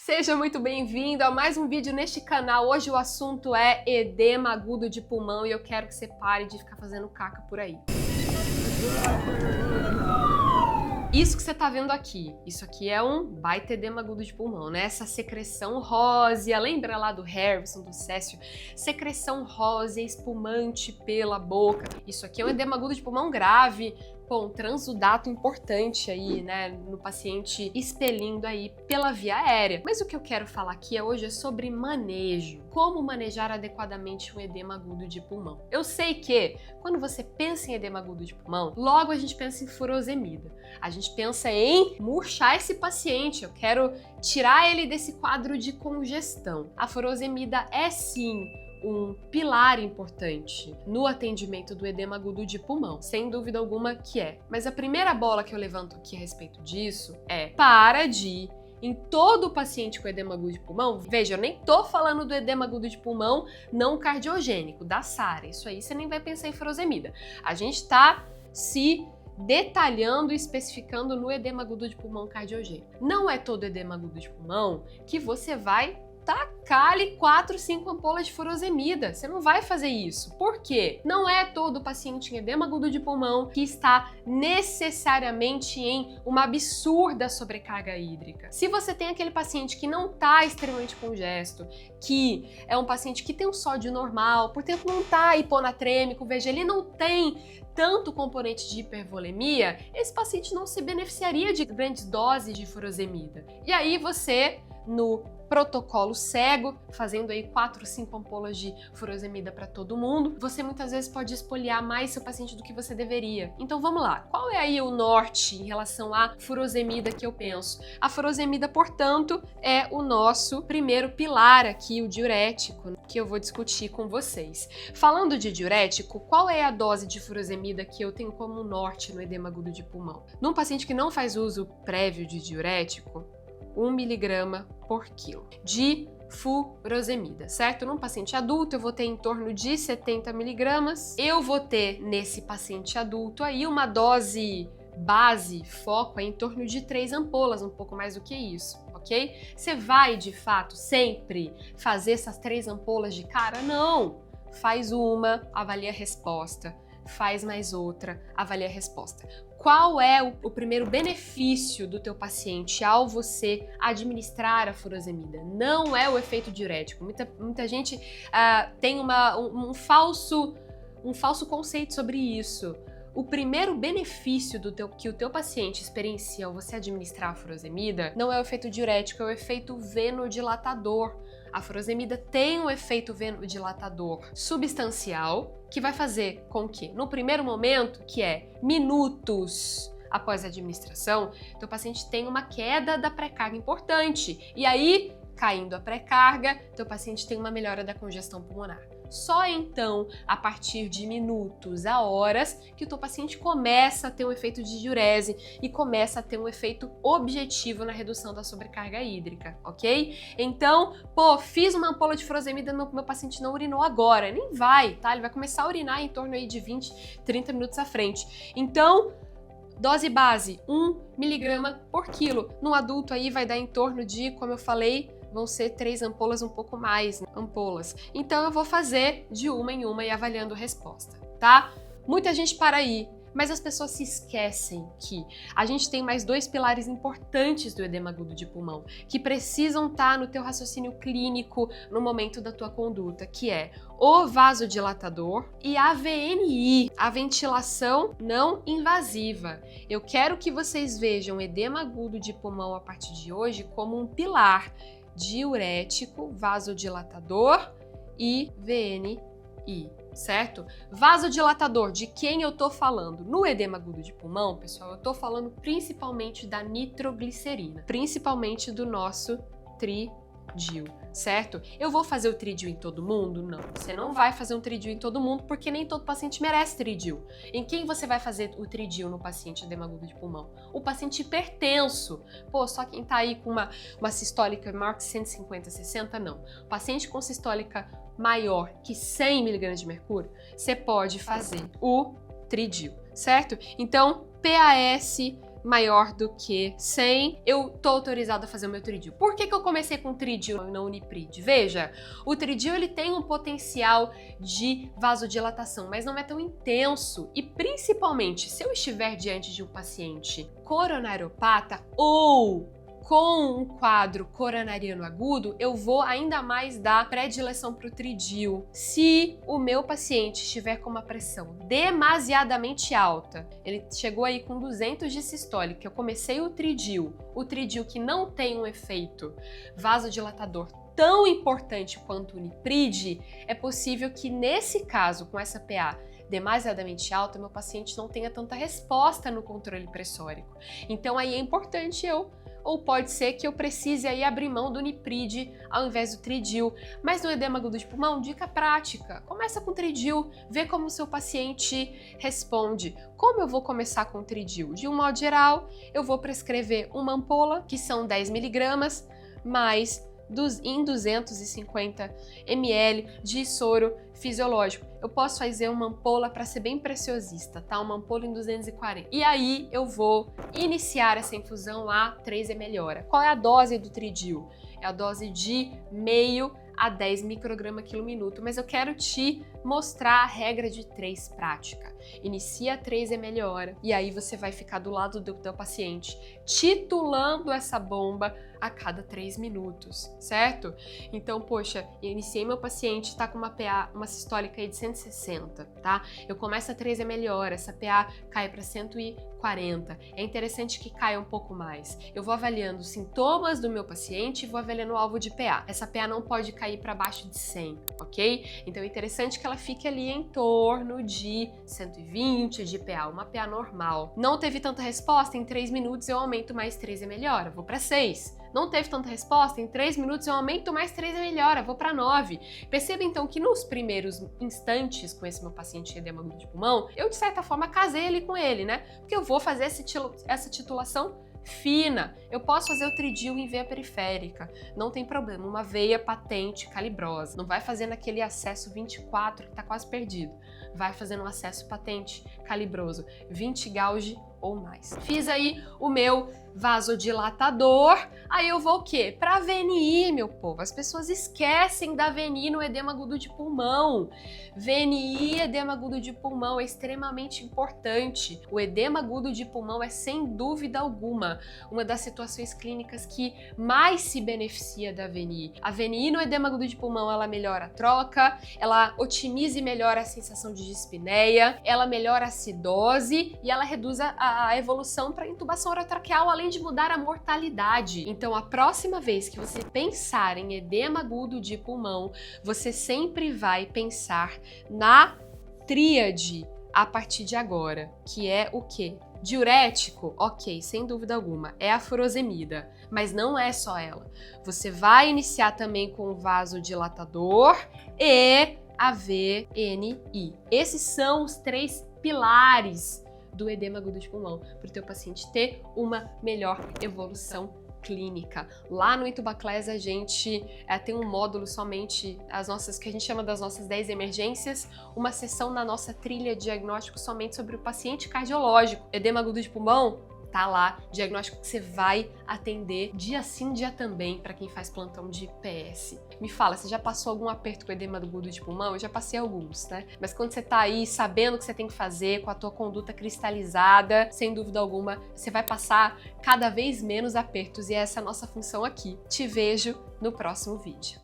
Seja muito bem-vindo a mais um vídeo neste canal. Hoje o assunto é edema agudo de pulmão e eu quero que você pare de ficar fazendo caca por aí. Isso que você tá vendo aqui, isso aqui é um baita edema agudo de pulmão, né? Essa secreção rósea, lembra lá do Harrison, do Cécio? Secreção rósea, espumante pela boca. Isso aqui é um edema agudo de pulmão grave, um transudato importante aí, né, no paciente expelindo aí pela via aérea. Mas o que eu quero falar aqui hoje é sobre manejo. Como manejar adequadamente um edema agudo de pulmão. Eu sei que quando você pensa em edema agudo de pulmão, logo a gente pensa em furosemida. A gente pensa em murchar esse paciente, eu quero tirar ele desse quadro de congestão. A furosemida é sim um pilar importante no atendimento do edema agudo de pulmão, sem dúvida alguma que é. Mas a primeira bola que eu levanto aqui a respeito disso é: para de, em todo paciente com edema agudo de pulmão, veja, eu nem tô falando do edema agudo de pulmão não cardiogênico, da SARA, isso aí você nem vai pensar em furosemida. A gente tá se detalhando e especificando no edema agudo de pulmão cardiogênico. Não é todo edema agudo de pulmão que você vai tacar-lhe 4, 5 ampolas de furosemida. Você não vai fazer isso. Por quê? Não é todo paciente em edema agudo de pulmão que está necessariamente em uma absurda sobrecarga hídrica. Se você tem aquele paciente que não está extremamente congesto, que é um paciente que tem um sódio normal, portanto não está hiponatrêmico, veja, ele não tem tanto componente de hipervolemia, esse paciente não se beneficiaria de grandes doses de furosemida. E aí você, no protocolo cego, fazendo aí 4, 5 ampolas de furosemida para todo mundo, você muitas vezes pode espoliar mais seu paciente do que você deveria. Então vamos lá, qual é aí o norte em relação à furosemida que eu penso? A furosemida, portanto, é o nosso primeiro pilar aqui, o diurético, que eu vou discutir com vocês. Falando de diurético, qual é a dose de furosemida que eu tenho como norte no edema agudo de pulmão? Num paciente que não faz uso prévio de diurético, 1 mg por quilo de furosemida, certo? Num paciente adulto eu vou ter em torno de 70 mg. Eu vou ter nesse paciente adulto aí uma dose base, foco, em torno de 3 ampolas, um pouco mais do que isso, ok? Você vai, de fato, sempre fazer essas 3 ampolas de cara? Não! Faz uma, avalia a resposta. Faz mais outra, avalia a resposta. Qual é o primeiro benefício do teu paciente ao você administrar a furosemida? Não é o efeito diurético. Muita gente tem um falso conceito sobre isso. O primeiro benefício que o teu paciente experiencia ao você administrar a furosemida não é o efeito diurético, é o efeito venodilatador. A furosemida tem um efeito venodilatador substancial que vai fazer com que, no primeiro momento, que é minutos após a administração, teu paciente tenha uma queda da pré-carga importante. E aí, caindo a pré-carga, teu paciente tem uma melhora da congestão pulmonar. Só então, a partir de minutos a horas, que o teu paciente começa a ter um efeito de diurese e começa a ter um efeito objetivo na redução da sobrecarga hídrica, ok? Então, fiz uma ampola de furosemida, meu paciente não urinou agora, nem vai, tá? Ele vai começar a urinar em torno aí de 20, 30 minutos à frente. Então, dose base, 1 mg por quilo. No adulto aí vai dar em torno de, como eu falei, vão ser 3 ampolas, um pouco mais, né? Ampolas. Então eu vou fazer de uma em uma e avaliando a resposta, tá? Muita gente para aí, mas as pessoas se esquecem que a gente tem mais 2 pilares importantes do edema agudo de pulmão, que precisam estar no teu raciocínio clínico no momento da tua conduta, que é o vasodilatador e a VNI, a ventilação não invasiva. Eu quero que vocês vejam edema agudo de pulmão a partir de hoje como um pilar diurético, vasodilatador e VNI, certo? Vasodilatador, de quem eu tô falando? No edema agudo de pulmão, pessoal, eu tô falando principalmente da nitroglicerina, principalmente do nosso tridil, certo? Eu vou fazer o tridil em todo mundo? Não, você não vai fazer um tridil em todo mundo, porque nem todo paciente merece tridil. Em quem você vai fazer o tridil no paciente edema agudo de pulmão? O paciente hipertenso. Só quem tá aí com uma sistólica maior que 150, 60, não. O paciente com sistólica maior que 100 mg de mercúrio, você pode fazer o tridil, certo? Então, PAS maior do que 100, eu tô autorizada a fazer o meu tridil. Por que eu comecei com tridil e não uniprid? Veja, o tridil ele tem um potencial de vasodilatação, mas não é tão intenso. E principalmente, se eu estiver diante de um paciente coronariopata ou com um quadro coronariano agudo, eu vou ainda mais dar predileção para o tridil. Se o meu paciente estiver com uma pressão demasiadamente alta, ele chegou aí com 200 de sistólica, eu comecei o tridil que não tem um efeito vasodilatador tão importante quanto o uniprid, é possível que nesse caso, com essa PA demasiadamente alta, meu paciente não tenha tanta resposta no controle pressórico. Então aí é importante ou pode ser que eu precise aí abrir mão do uniprid ao invés do tridil. Mas no edema agudo de pulmão, dica prática, começa com tridil, vê como o seu paciente responde. Como eu vou começar com tridil? De um modo geral, eu vou prescrever uma ampola, que são 10 mg, mais em 250 ml de soro fisiológico. Eu posso fazer uma ampola para ser bem preciosista, tá? Uma ampola em 240. E aí eu vou iniciar essa infusão a 3 ml. Qual é a dose do tridil? É a dose de meio a 10 micrograma quilo minuto, mas eu quero te mostrar a regra de 3 prática. Inicia a 3 ml hora e aí você vai ficar do lado do teu paciente, titulando essa bomba a cada 3 minutos, certo? Então, poxa, eu iniciei meu paciente, tá com uma PA, uma sistólica aí de 160, tá? Eu começo a 3 ml hora, essa PA cai para 140. É interessante que caia um pouco mais. Eu vou avaliando os sintomas do meu paciente e vou avaliando o alvo de PA. Essa PA não pode cair para baixo de 100, ok? Então é interessante que ela fique ali em torno de 120 de PA, uma PA normal. Não teve tanta resposta, em 3 minutos eu aumento mais 3 ml hora, vou para 6. Não teve tanta resposta, em 3 minutos eu aumento mais 3 ml hora, vou para 9. Perceba então que nos primeiros instantes com esse meu paciente de edema agudo de pulmão, eu de certa forma casei ali com ele, né? Porque eu vou fazer essa titulação fina. Eu posso fazer o tridil em veia periférica, não tem problema, uma veia patente, calibrosa. Não vai fazer naquele acesso 24 que tá quase perdido. Vai fazendo um acesso patente, calibroso, 20 gauge ou mais. Fiz aí o meu vasodilatador, aí eu vou o quê? Pra VNI, meu povo. As pessoas esquecem da VNI no edema agudo de pulmão. VNI, edema agudo de pulmão, é extremamente importante. O edema agudo de pulmão é, sem dúvida alguma, uma das situações clínicas que mais se beneficia da VNI. A VNI no edema agudo de pulmão, ela melhora a troca, ela otimiza e melhora a sensação de dispneia, ela melhora a acidose e ela reduz a evolução para intubação orotraqueal, além de mudar a mortalidade. Então, a próxima vez que você pensar em edema agudo de pulmão, você sempre vai pensar na tríade a partir de agora, que é o quê? Diurético, ok, sem dúvida alguma, é a furosemida, mas não é só ela. Você vai iniciar também com o vasodilatador e a VNI. Esses são os 3 pilares do edema agudo de pulmão, para o teu paciente ter uma melhor evolução clínica. Lá no Itubaclass a gente tem um módulo somente, que a gente chama das nossas 10 emergências, uma sessão na nossa trilha de diagnóstico somente sobre o paciente cardiológico. Edema agudo de pulmão, tá lá, diagnóstico que você vai atender dia sim, dia também, para quem faz plantão de PS. Me fala, você já passou algum aperto com edema agudo de pulmão? Eu já passei alguns, né? Mas quando você tá aí sabendo o que você tem que fazer, com a tua conduta cristalizada, sem dúvida alguma, você vai passar cada vez menos apertos e essa é a nossa função aqui. Te vejo no próximo vídeo.